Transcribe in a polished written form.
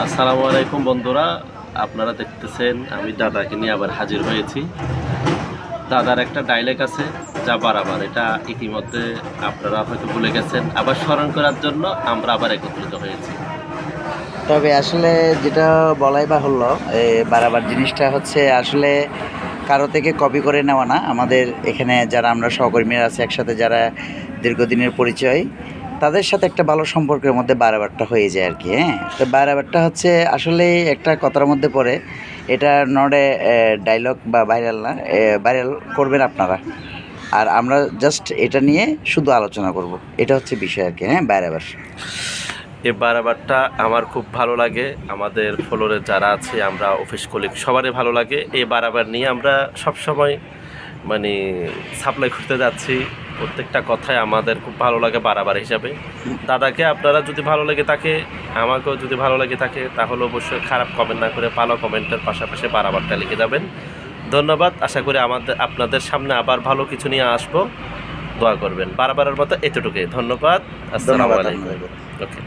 আসসালামু আলাইকুম বন্ধুরা, আপনারা দেখতেছেন আমি দাদাকে নিয়ে আবার হাজির হয়েছি। দাদার একটা ডায়লগ আছে যা বারবার, এটা ইতিমধ্যে আপনারা হয়তো ভুলে গেছেন, আবার স্মরণ করার জন্য আমরা আবার একত্রিত হয়েছি। তবে আসলে যেটা বলাই বাহুল্য, বারাবার জিনিসটা হচ্ছে আসলে কারো থেকে কপি করে নেওয়া না। আমাদের এখানে যারা আমরা সহকর্মীরা আছে একসাথে, যারা দীর্ঘদিনের পরিচয়, তাদের সাথে একটা ভালো সম্পর্কের মধ্যে বারাবারটা হয়ে যায় আর কি। হ্যাঁ, তো বারাবারটা হচ্ছে আসলে একটা কথার মধ্যে পড়ে। এটা নট এ ডায়লগ বা ভাইরাল না, ভাইরাল করবেন আপনারা, আর আমরা জাস্ট এটা নিয়ে শুধু আলোচনা করব। এটা হচ্ছে বিষয় আর কি। হ্যাঁ, বারাবার এই বারাবারটা আমার খুব ভালো লাগে, আমাদের ফ্লোরে যারা আছে আমরা অফিস কলিগ সবারই ভালো লাগে। এই বারাবার নিয়ে আমরা সবসময় মানে সাপ্লাই করতে যাচ্ছি, প্রত্যেকটা কথাই আমাদের খুব ভালো লাগে বারাবার হিসাবে। দাদাকে আপনারা যদি ভালো লাগে থাকে, আমাকেও যদি ভালো লাগে থাকে, তাহলে অবশ্যই খারাপ কমেন্ট না করে ভালো কমেন্টের পাশাপাশি বারাবারটা লিখে যাবেন। ধন্যবাদ। আশা করি আপনাদের সামনে আবার ভালো কিছু নিয়ে আসবো। দোয়া করবেন। বারবারের মতো এতটুকুই। ধন্যবাদ। আসসালামু আলাইকুম। ওকে।